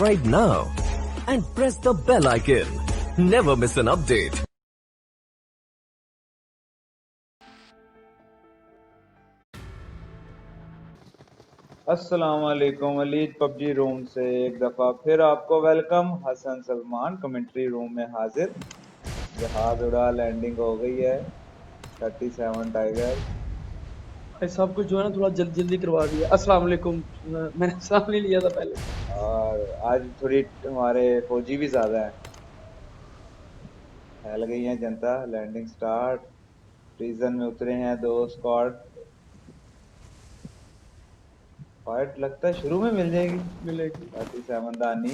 subscribe now and press the bell icon. Never miss an update. अस्सलाम वालेकुम Waleed PUBG room से एक दफ़ा फिर आपको welcome. Hasan Salman commentary room में हाजिर। जहाज उड़ा, लैंडिंग हो गई है। 37 टाइगर भाई सब कुछ जो है ना थोड़ा जल्दी जल्दी करवा दिया। अस्सलाम वालेकुम। मैंने सलाम नहीं लिया था पहले। और आज थोड़ी हमारे फौजी भी ज़्यादा हैं। फैल गई है जनता। Landing start. प्रिजन में उतरे हैं 2 स्क्वाड। फाइट लगता है शुरू में मिल जाएगी। मिलेगी 37 दानी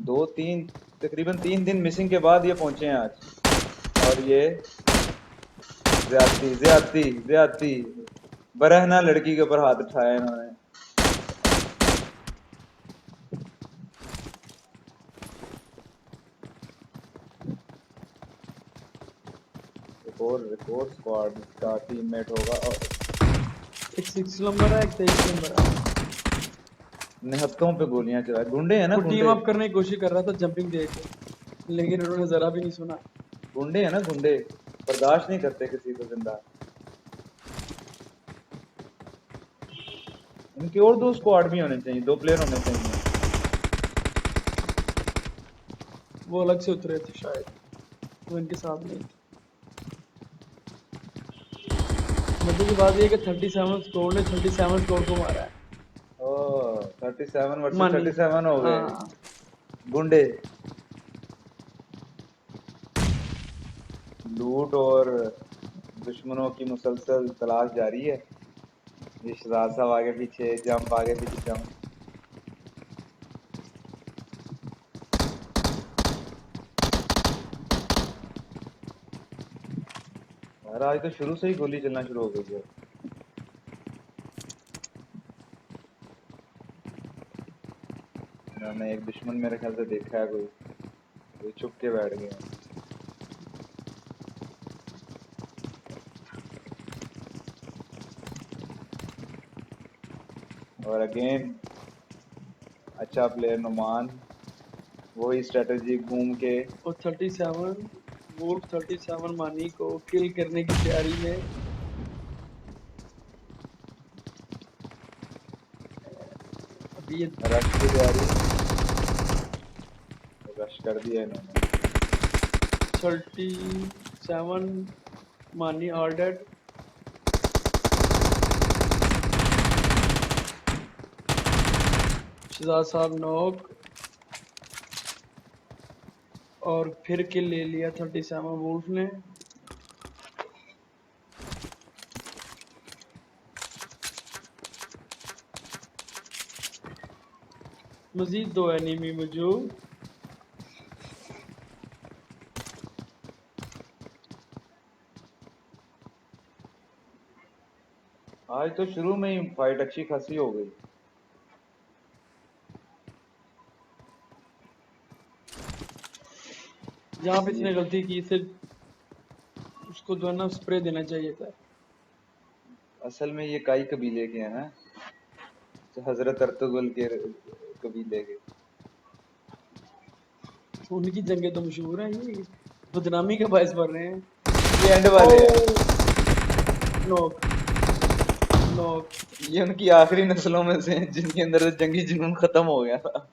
2-3 तकरीबन 3 दिन मिसिंग के बाद ये पहुंचे हैं आज। और ये ज्यादती ज्यादती ज्यादती बरहना लड़की के ऊपर हाथ उठाया इन्होंने। रिकॉर्ड स्क्वाड का टीममेट होगा। और एक 6 नंबर है, एक 23 नंबर है। निहत्तों पे गोलियां चला। गुंडे हैं ना, वो टीम गुंडे अप करने की कोशिश कर रहा था जंपिंग दे के, लेकिन उन्होंने जरा भी नहीं सुना। गुंडे हैं ना, गुंडे बर्दाश्त नहीं करते किसी को जिंदा। इनके और 2 स्क्वाड भी होने चाहिए, 2 प्लेयर होने चाहिए। वो अलग से उतरे थे शायद, वो इनके साथ नहीं थे। मतलब की बात ये है कि 37 स्कोर ने 37 स्कोर को मारा है। ओह 37 वर्सेस मानी 37 हो गए हाँ। गुंडे। लूट और दुश्मनों की मुसलसल तलाश जारी है। ये शहजाद साहब आगे पीछे जंप, आगे पीछे जंप। यार आज तो शुरू से ही गोली चलना शुरू हो गई है। मैंने एक दुश्मन मेरे ख्याल से देखा है, कोई छुप के बैठ गया। और अगेन अच्छा प्लेयर नुमान, वही स्ट्रेटजी घूम के। और 37 वुल्फ 37 मानी को किल करने की तैयारी में। अभी ये रश की तैयारी, रश कर दिया इन्होंने। 37 मानी ऑल डेड। शहजाद साहब नॉक और फिर किल ले लिया 37 वुल्फ ने। मजीद 2 एनिमी मौजूद। आज तो शुरू में ही फाइट अच्छी खासी हो गई। जहाँ पे इसने गलती की इसे उसको जो है ना स्प्रे देना चाहिए था। असल में ये काई कबीले के हैं ना, हजरत अर्तुगरुल के कबीले के। उनकी जंगें तो मशहूर हैं, ये बदनामी का बायस बन रहे हैं। ये एंड वाले हैं। Knock knock. ये उनकी आखिरी नस्लों में से हैं जिनके अंदर जंगी जुनून खत्म हो गया था।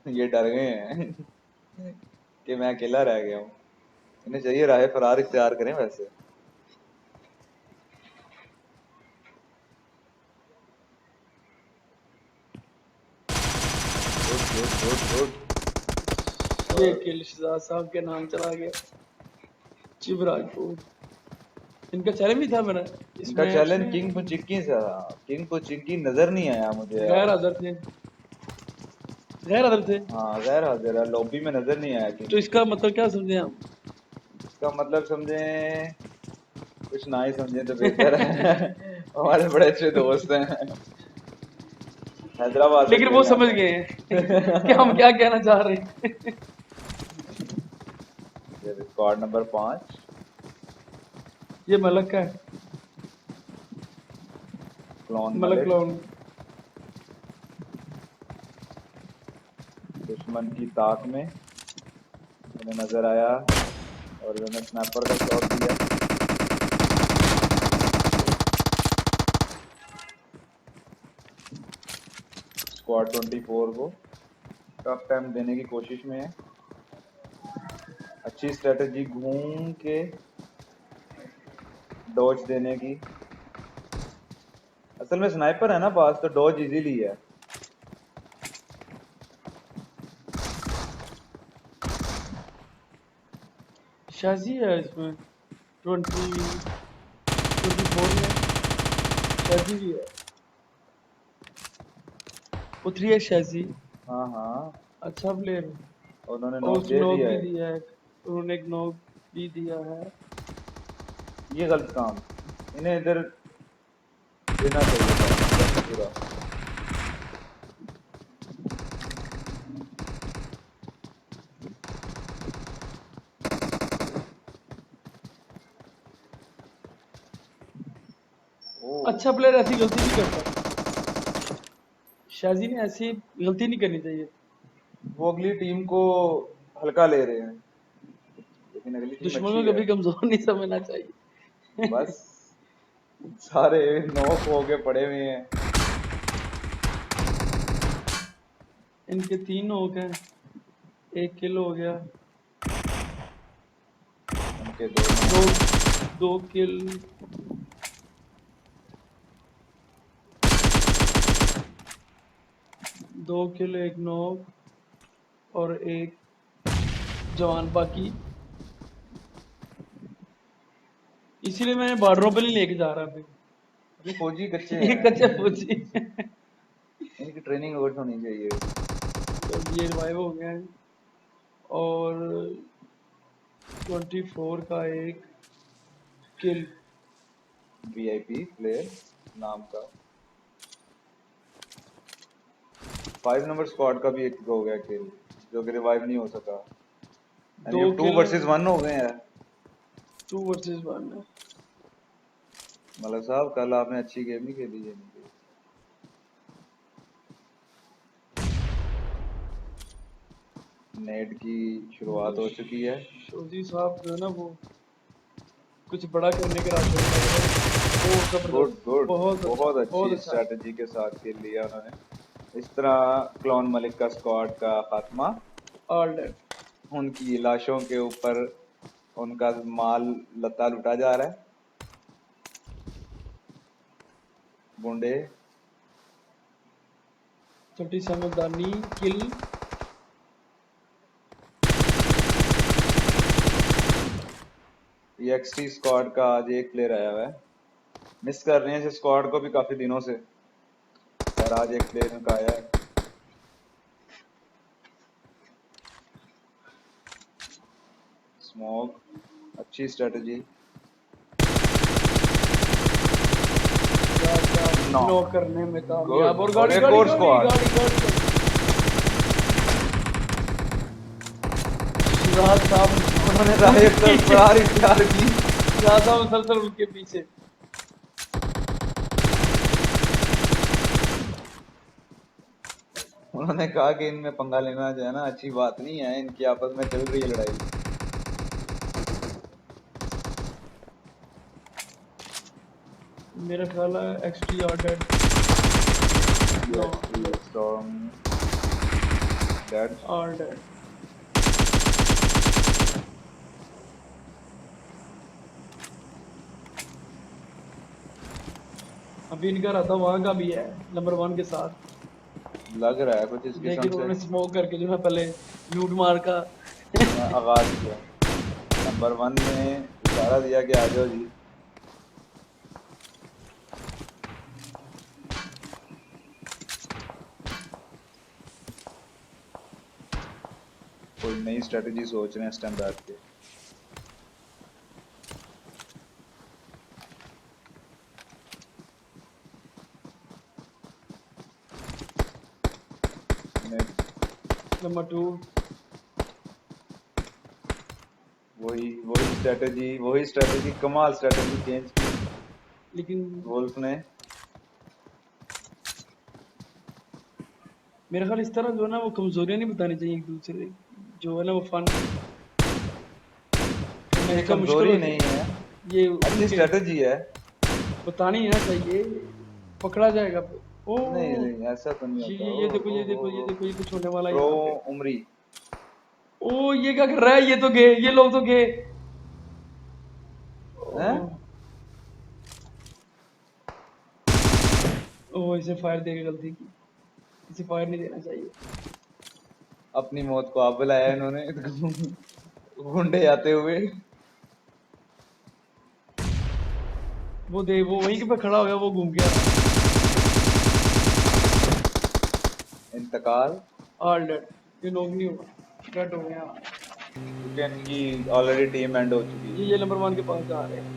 ये डर गए हैं कि मैं अकेला रह गया हूँ। इन्हें चाहिए राह फरार इख्तियार करें वैसे। Good good good. ये किल शहजाद साहब के नाम चला गया। चिबराजपुर इनका चैलेंज भी था मेरा इस इनका मैच चैलेंज में। किंग पुचिक्की से था। किंग पुचिक्की नजर नहीं आया मुझे गैर यार। हाजिर थे, गैर हाजिर थे। हाँ गैर हाजिर है, लॉबी में नजर नहीं आया किंग तो इसका पुचिक्की। मतलब क्या समझे हम? इसका मतलब समझे, कुछ ना ही समझे तो बेहतर है। हमारे बड़े अच्छे दोस्त हैं, हैदराबाद से लेकिन वो खेलने समझ आते गए हैं हैं। कि हम क्या कहना चाह रहे हैं। ये स्क्वाड नंबर 5 ये मलक का है, क्लोन मलक मलिक। क्लोन। दुश्मन की ताक में उन्हें नजर आया और उन्होंने स्नैपर का शॉट दिया। स्क्वाड 24 को टफ टाइम देने की कोशिश में है। अच्छी स्ट्रेटजी घूम के डॉज देने की। असल में स्नाइपर है ना पास तो डॉज इजीली है। शाजी है इसमें 24 में शाजी भी है। उतरी है शाजी। हाँ हाँ अच्छा प्लेयर है। उन्होंने और नॉक उसने दे नॉक दिया भी है। दिया है। उन्होंने एक नॉक भी दिया है। ये गलत काम, इन्हें इधर देना चाहिए था पूरा। ओ अच्छा प्लेयर ऐसी गलती नहीं करता। शाजी ने ऐसी गलती नहीं करनी चाहिए। वो अगली टीम को हल्का ले रहे हैं, लेकिन अगली टीम दुश्मन अच्छी को है। कभी कमजोर नहीं समझना चाहिए। बस सारे नॉक होके पड़े हुए हैं। इनके 3 हो गए। 1 किल हो गया। उनके दो दो नॉक। 2 किल। 2 किल 1 नॉक और 1 जवान बाकी। इसीलिए मैं बॉर्डरों पे नहीं लेके जा रहा अभी। ये फौजी कच्चे ये हैं, कच्चे फौजी। इनकी ट्रेनिंग और होनी चाहिए। तो ये रिवाइव हो गए हैं। और 24 का 1 किल। वीआईपी प्लेयर नाम का। 5 नंबर स्क्वाड का भी एक हो गया किल, जो कि रिवाइव नहीं हो सका। 2 यानी 2 किल वर्सेस 1 हो गए हैं। 2 वर्सेस 1 है। मलक साहब कल आपने अच्छी गेम नहीं खेली है। नेट की शुरुआत हो चुकी है। शोजी साहब जो है ना वो कुछ बड़ा करने के रास्ते में लग रहे हैं। वो गुड जबरदस्त। गुड, बहुत अच्छा। बहुत बहुत अच्छी अच्छा। स्ट्रेटजी के साथ खेल लिया उन्होंने। इस तरह क्लॉन मलिक का स्क्वाड का खात्मा। All dead. उनकी लाशों के ऊपर उनका माल लता लुटा जा रहा है। बूंदे 37 दानी किल। EXT स्क्वाड का आज एक प्लेयर आया हुआ है। मिस कर रहे हैं इस स्क्वाड को भी काफी दिनों से, और आज एक प्लेयर उनका आया है। स्मोक, अच्छी स्ट्रेटजी। नौ नो करने में कामयाब। और गुड, और गाड़ी एक गाड़ी और गाड़ी स्क्वाड। गाड़ी गाड़ी। शिराज साहब उन्होंने राय पर फरार इख्तियार की। शिराज साहब मुसलसल उनके पीछे। उन्होंने कहा कि इनमें पंगा लेना जो है ना अच्छी बात नहीं है, इनकी आपस में चल रही है लड़ाई। मेरा ख्याल है एक्सटी all dead. No storm dead. All dead. अभी इनका रहता वहां का भी है नंबर 1 के साथ। लग रहा है कुछ इस किस्म लेकिन से। उन्होंने स्मोक करके जो है पहले लूट मार का। आगाज किया। नंबर 1 ने इशारा दिया कि आ जाओ जी। कोई नई स्ट्रेटजी सोच रहे हैं इस टाइम बैठ के। नंबर 2 वही स्ट्रेटजी कमाल स्ट्रेटजी चेंज की लेकिन वुल्फ ने। मेरे ख्याल इस तरह जो है ना वो कमजोरियां नहीं बतानी चाहिए एक दूसरे जो है ना वो फन ये मैच का मुश्किल कमजोरी हो नहीं जाए है, ये अच्छी उनके स्ट्रेटजी है। बतानी है ना चाहिए पकड़ा जाएगा ओ नहीं नहीं ऐसा तो नहीं होता। ये देखो ये देखो ये ओ देखो ये कुछ होने वाला है प्रो यहाँ पे उमरी। ओ ये क्या कर रहा है ये तो गए ये लोग तो गए हैं? ओ, ओ इसे फायर देके गलती की इसे फायर नहीं देना चाहिए अपनी मौत को आप बुलाया इन्होंने गुंडे आते हुए। वो दे वो वहीं पे खड़ा हो गया वो घूम के आ रहा है इंतकाल। ऑल डेड ये नॉक नहीं हुआ डेड हो गया क्योंकि इनकी ऑलरेडी टीम एंड हो चुकी है। ये नंबर वन के पास जा रहे हैं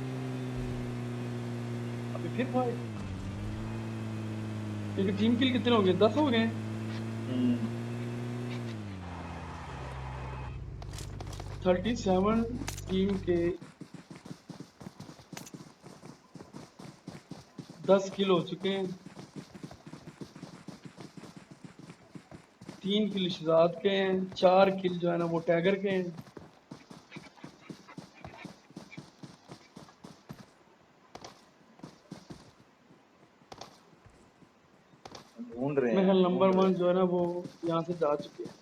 अभी फिर फाइट इनकी टीम किल कितने हो गए 10 हो गए हम्म। 37 टीम के 10 किल हो चुके हैं 3 किल शहजाद के हैं 4 किल जो है ना वो टैगर के हैं ढूंढ रहे मेरे हैं ख्याल ढूंढ नंबर रहे वन हैं। जो है ना वो यहाँ से जा चुके हैं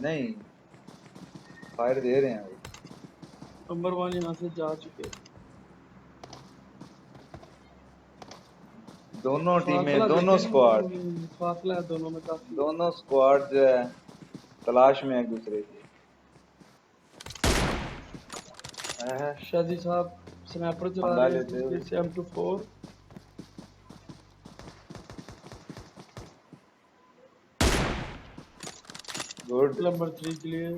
नहीं, फायर दे रहे हैं वो। नंबर वन यहाँ से जा चुके हैं दोनों टीमें, फासला दोनों देखें स्क्वाड, फासला है दोनों में काफी दोनों स्क्वाड जो है तलाश में एक दूसरे की। है, शादी साहब स्नैपर चला पंगा रहे लेते हैं हुए। फिर से M24 गुड। नंबर 3 के लिए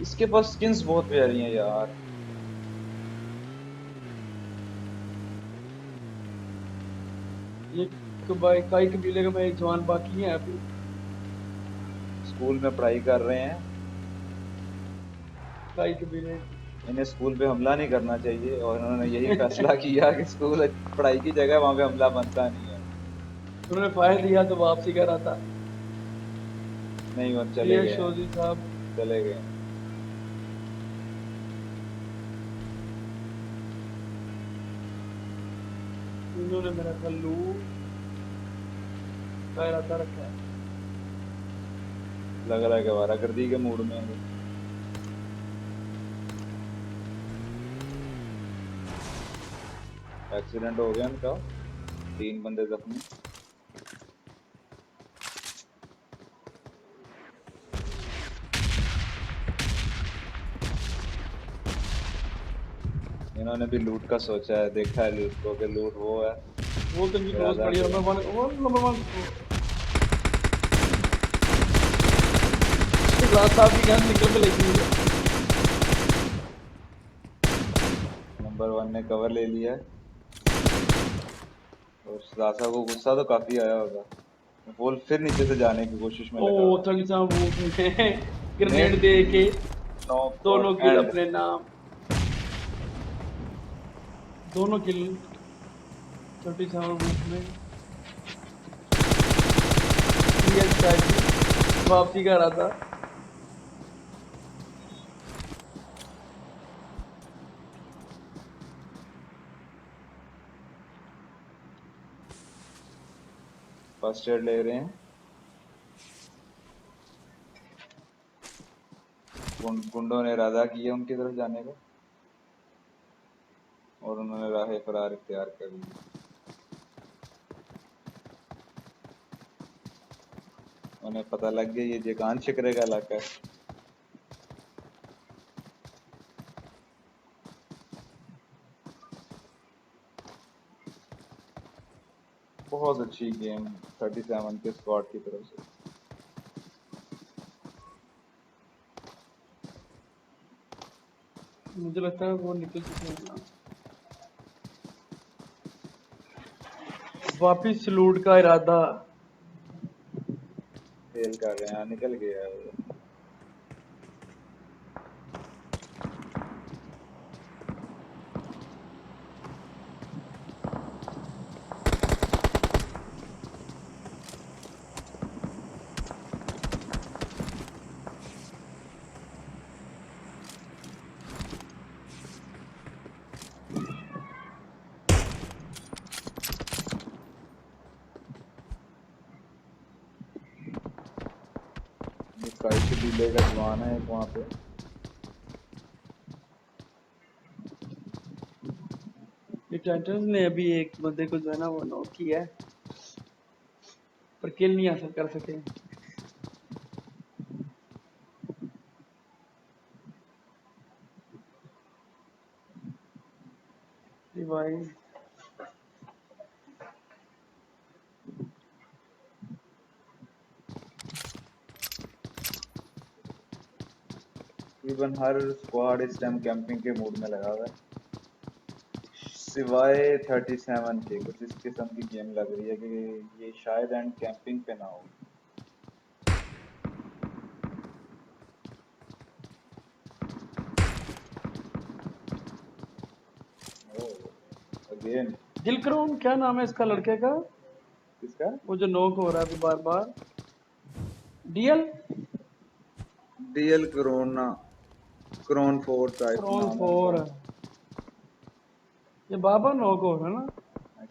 इसके पास स्किन्स बहुत प्यारी हैं यार। ये भाई काई कबीले का मैं एक जवान बाकी है अभी स्कूल में पढ़ाई कर रहे हैं। काई कबीले इन्हें स्कूल पे हमला नहीं करना चाहिए और इन्होंने यही फैसला किया कि स्कूल पढ़ाई की जगह वहां पे हमला बनता नहीं है। उन्होंने फायर दिया तो वापसी कर रहा था नहीं, वो चले ये गए हैं, शोजी साहब चले गए हैं। इन्होंने मेरा ख्याल लूट का इरादा रखा है लग रहा है कि वारागर्दी के मूड में है। एक्सीडेंट हो गया उनका, 3 बंदे जख्मी। इन्होंने भी लूट का सोचा है, देखा है लूट को कि लूट वो है। वो तो इनकी क्लोज इरादा पड़ी है किया। नंबर वन वो नंबर वन ग्लास साहब की गन निकल के लेती है नंबर 1 ने कवर ले लिया है और रासा को गुस्सा तो काफी आया होगा। वो फिर नीचे से जाने की कोशिश में ओ लगा हुआ है। 30 साहब वो ग्रेनेड नेट दे के नॉक और दोनों किल एंड। अपने नाम दोनों किल 30 साहब में वापसी कर रहा था फर्स्ट एड ले रहे हैं। गुंडों ने इरादा किया उनकी तरफ जाने का और उन्होंने राह फरार इख्तियार कर ली। उन्हें पता लग गया ये जेकान शिकरे का इलाका है। बहुत अच्छी गेम 37 के स्क्वाड की तरफ से। मुझे लगता है वो निकल चुके हैं यहाँ। वापिस लूट का इरादा फेल कर रहे हैं, निकल गया है वो। स्काई शबीले का जवान है एक वहाँ पे। ये टाइटंस ने अभी एक बंदे को जो है ना वो नॉक किया है, पर किल नहीं हासिल कर सके। रिवाइव तकरीबन हर स्क्वाड इस टाइम कैंपिंग के मूड में लगा हुआ है, सिवाय 37 के। कुछ इस किस्म की गेम लग रही है कि ये शायद एंड कैंपिंग पे ना हो। अगेन दिलकरोन, क्या नाम है इसका लड़के का, किसका? वो जो नॉक हो रहा है अभी बार बार? डीएल डीएल कोरोना, क्रोन 4 टाइप क्रोन नाम है 4 उनका। है। ये बार बार नॉक हो रहा है ना।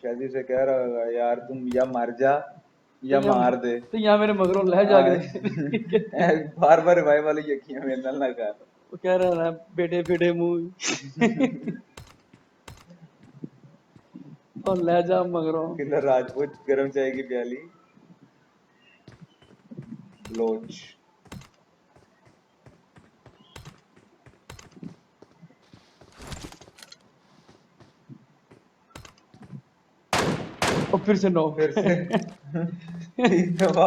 शादी से कह रहा होगा यार तुम या मर जा तो या यहाँ मार दे। तो यहाँ मेरे मगरों ले जाके बार बार रिवाइव वाली यकीन मेरे नाल ना कर। वो कह रहा है बेटे बेटे मुंह और ले जा मगरों। किलर राजपूत गरम चाय की प्याली ब्लोच। और फिर से नॉक फिर से तीन दफा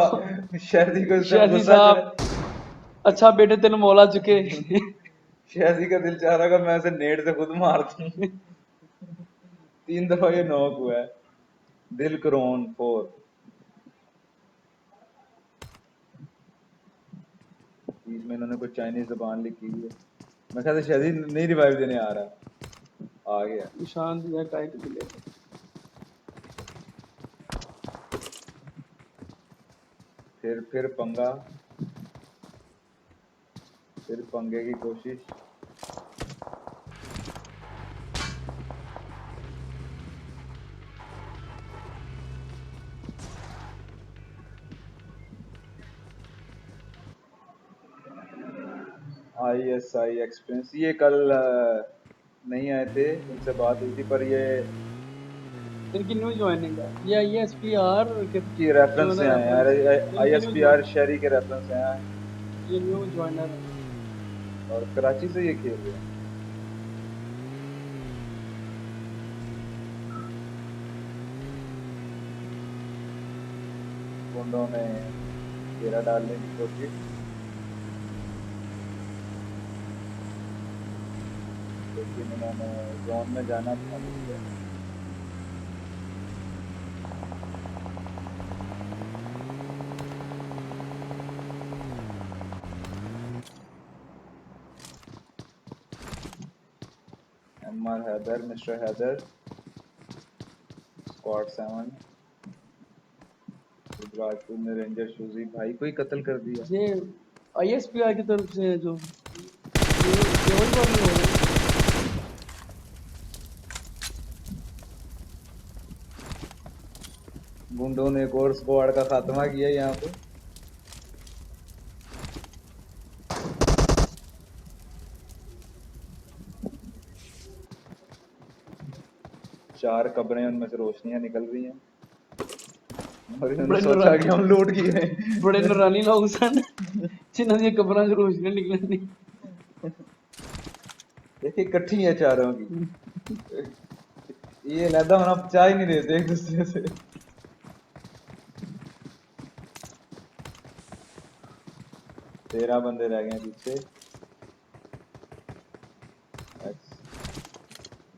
शादी को इस टाइम शादी गुस्सा साहब, चढ़ा। अच्छा बेटे तेन मौला चुके शादी का दिल चाह रहा मैं उसे नेट से खुद मार दूं। तीन दफा ये नॉक हुआ है। दिल क्रोन 4 बीच में इन्होंने कुछ चाइनीज जबान लिखी हुई है। मैं ख्याल से शादी नहीं रिवाइव देने आ रहा, आ गया। निशान दिया टाइट मिले। फिर पंगा, फिर पंगे की कोशिश। ISI एक्सपीरियंस ये कल नहीं आए थे, इनसे बात हुई थी पर ये इनकी न्यू ज्वाइनिंग है, ये ISPR के की रेफरेंस जो से है आए हैं। रेफरेंस, इनकी न्यू ISPR ज्वाइन, शहरी के रेफरेंस से आए हैं ये न्यू ज्वाइनर है। और कराची से ये खेल रहे हैं। गुंडों ने घेरा डालने की कोशिश, लेकिन उन्होंने जोन में जाना था मुझे। MR Haider, mister Haider, squad 7, Rajput ने रेंजर शूजी भाई को ही कत्ल कर दिया। ये ISPR की तरफ से है जो ये वही वाली हो रही है। गुंडों ने एक और स्क्वाड का खात्मा किया यहाँ पे। चार कब्रें, उनमें से रोशनियां निकल रही हैं और इन्होंने सोचा कि हम लूट किए। बड़े नरानी लोग सन जिन्हों दी कब्रां च रोशनी निकलनी। देखिए इकट्ठी है चारों की, ये लहदा होना चाह ही नहीं देते एक दूसरे से। 13 बंदे रह गए पीछे।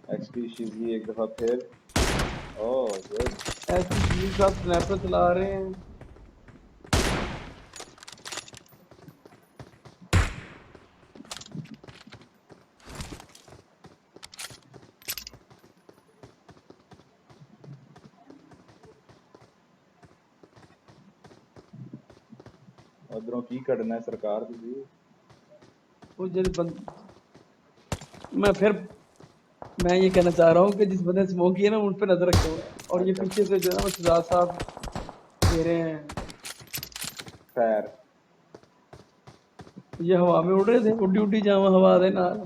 एक्सपी शिजी एक दफा फिर। Oh good. ऐसी चीज साहब स्नैपर चला रहे हैं। उधरों की करना है सरकार तुझे। वो मैं ये कहना चाह रहा हूँ कि जिस बंदे ने स्मोक किया ना उन पे नजर रखो, और ये अच्छा पीछे से जो है ना शहजाद साहब दे रहे हैं। खैर ये हवा में उड़ रहे थे, उड्डी उड्डी जावा हवा दे नाल।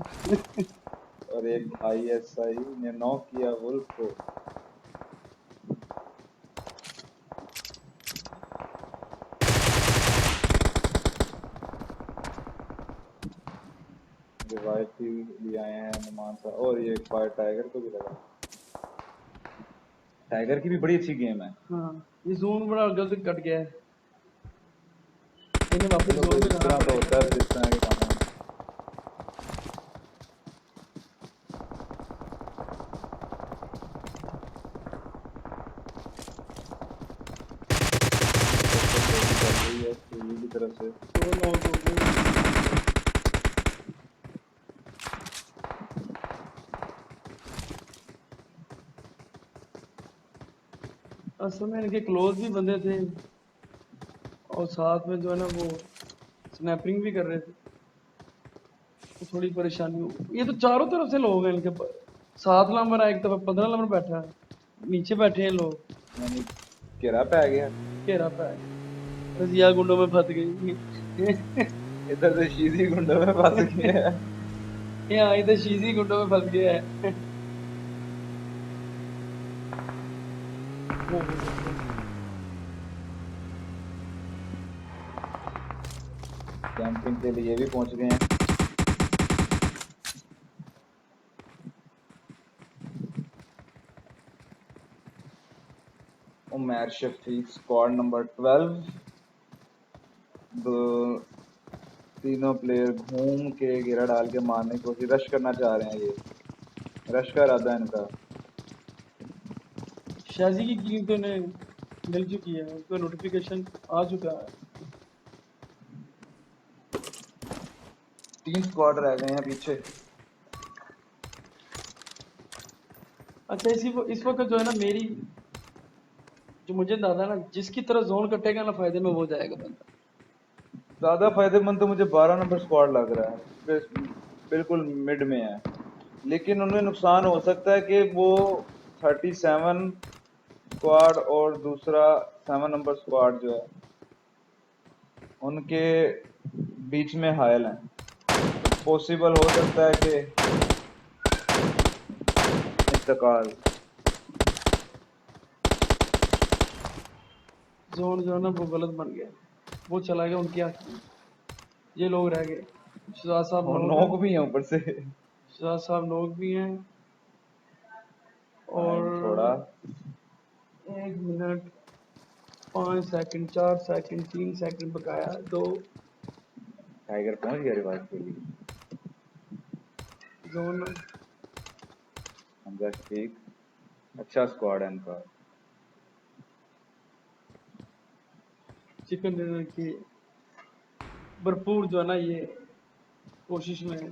और एक आईएसआई ने नॉक किया वुल्फ को। रिवाइव भी लिए आए हैं नुमान साहब, और ये फायर टाइगर को भी लगा। टाइगर की भी बड़ी अच्छी गेम है। हाँ, ये जोन बड़ा जल्दी कट गया है, इन्हें वापस चलो जोन कोई में इस जाना तरह तो होता है पड़ेगा। जिस तरह के काम है। चल रही है टीवी की तरफ से। दो नॉक हो गए। असल में इनके क्लोज भी बंदे थे और साथ में जो है ना वो स्नैपिंग भी कर रहे थे, तो थोड़ी परेशानी हुई। ये तो चारों तरफ से लोग हैं इनके 7 नंबर है, एक तरफ 15 नंबर बैठा है, नीचे बैठे हैं लोग। यानी घेरा पै गया। घेरा पे है, रजिया गुंडों में फंस गई। इधर से शीजी गुंडों में फंस गया है। यहाँ इधर शीजी गुंडों में फंस गया है। कैंपिंग के लिए भी पहुंच गए हैं। Umar Shafiq squad number 12। दो तीनों प्लेयर घूम के घेरा डाल के मारने की कोशिश, रश करना चाह रहे हैं। ये रश का इरादा है इनका। शाजी की कीम तो इन्हें मिल चुकी है, उनको नोटिफिकेशन आ चुका है। 3 स्क्वाड रह गए हैं पीछे। अच्छा, इस वक्त जो है ना मेरी, जो मुझे दादा ना जिसकी तरह जोन कटेगा ना फायदे में वो जाएगा बंदा। ज्यादा फायदेमंद तो मुझे 12 नंबर स्क्वाड लग रहा है, बिल्कुल मिड में है। लेकिन उनमें नुकसान हो सकता है कि वो 37 स्क्वाड और दूसरा 7 नंबर स्क्वाड जो है उनके बीच में हायल हैं। पॉसिबल हो सकता है कि इंतकाल। जोन जो है ना वो गलत बन गया, वो चला गया उनके हाथ में, ये लोग रह गए। शहजाद साहब और नोक है, नॉक भी है ऊपर से। शहजाद साहब नोक भी हैं। टाइम थोड़ा। और 1 मिनट 5 सेकंड 4 सेकंड 3 सेकंड बकाया, 2 टाइगर पहुंच गया रिवाइव के लिए। जोन। हमजा शफीक, अच्छा स्क्वाड है इनका। चिकन डिनर की भरपूर जो है ना ये कोशिश में है।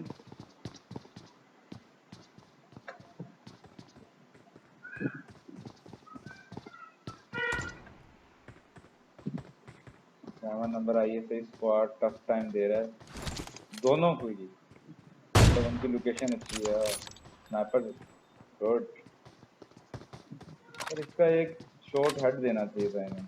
7 number ISI squad tough time दे रहा है दोनों को ही। मतलब उनकी लोकेशन अच्छी है। Sniper good. पर इसका एक शॉट हेड देना चाहिए था इन्हें।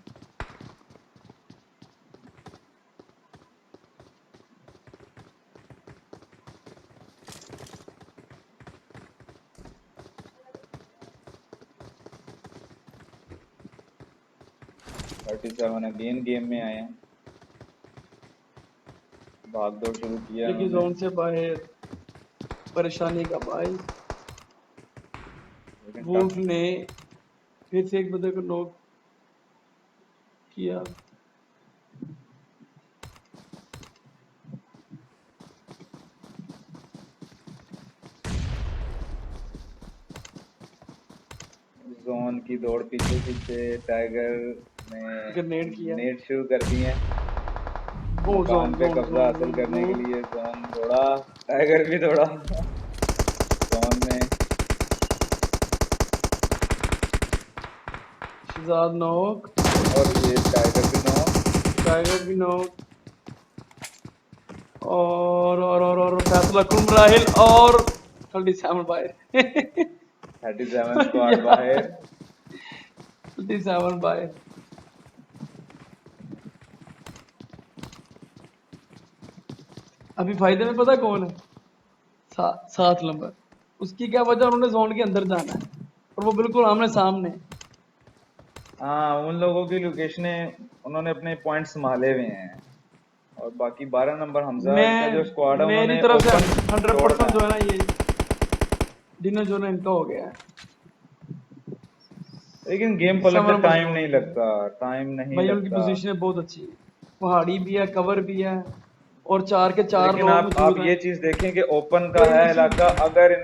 थर्टी सेवन अगेन गेम में आए हैं। भाग दौड़ शुरू किया देखिए उन्होंने। जोन से बाहर परेशानी का बाइस, लेकिन वुल्फ टफ। ने फिर से एक बंदे को नॉक किया। जोन की दौड़ पीछे पीछे टाइगर ने ग्रेनेड किया। नेट शुरू कर दी है ओ मकान जोन पे जोन कब्जा जोन हासिल जोन करने के जोन लिए। जोन दौड़ा, टाइगर भी दौड़ा। जोन में शहजाद नॉक, और ये टाइगर भी नॉक। टाइगर भी नॉक। और फैसला कुम राहिल और 37 बाहर। 37 स्क्वाड बाहर। 37 बाहर। अभी फायदे में पता कौन है? 7 नंबर। उसकी क्या वजह, उन्होंने जोन के अंदर जाना है और वो बिल्कुल आमने सामने है। हाँ, उन लोगों की लोकेशनें उन्होंने अपने पॉइंट संभाले हुए हैं, और बाकी 12 नंबर हमजा का जो स्क्वाड मैं है मेरी उन्होंने तरफ से ओपन छोड़ना 100% जो है। है ना, ये डिनर जो है ना इनका हो गया है। लेकिन गेम पलट 7 का नंबर टाइम जोन नहीं की लगता, टाइम नहीं भाई, उनकी लगता। पोजीशनें बहुत अच्छी है, पहाड़ी भी है, कवर भी है, और 4 के 4 लेकिन लोग आप मौजूद हैं। ये चीज देखें कि ओपन का कोई है मिसिंग इलाका, अगर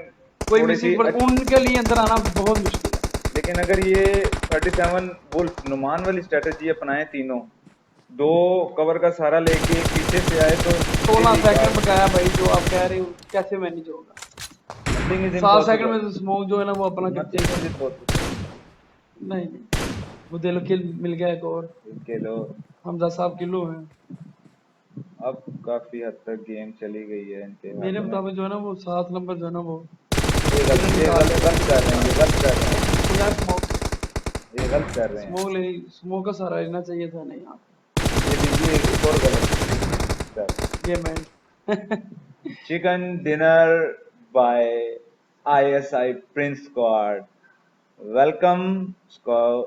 कोई थोड़ी सी मिसिंग पर उनके लिए अंदर आना बहुत मुश्किल है। लेकिन अगर ये 37 वुल्फ नुमान वाली स्ट्रेटेजी अपनाए तीनों, दो कवर का सहारा लेके एक पीछे से आए तो 16 इजी सेकंड कार्ड, बकाया भाई, जो आप कह रहे हो कैसे मैनेज होगा? नथिंग इज 7 सेकंड इम्पॉसिबल, में तो स्मोक जो है ना वो अपना करते नथिंग हैं। Is impossible. नहीं नहीं, वो दिल किल मिल गया एक और। इनके लो, हमजा साहब किलो हैं। अब काफी हद तक गेम चली गई है इनके मेरे हाथ में। मुताबिक जो है ना वो 7 नंबर जो है ना वो ये विनर गलत ये निकाल गलत लेगा। गलत कर रहे हैं, ये गलत कर रहे हैं, यार स्मोक ये गलत कर रहे हैं। स्मोक ले स्मोक का सहारा लेना चाहिए था नहीं यहाँ ये दीजिए एक और गलत step। पे। ये मैं Chicken dinner by ISI Prince Squad. Welcome squad,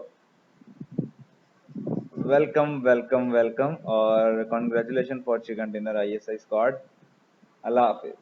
welcome और congratulations for chicken dinner ISI squad. Allah Hafiz.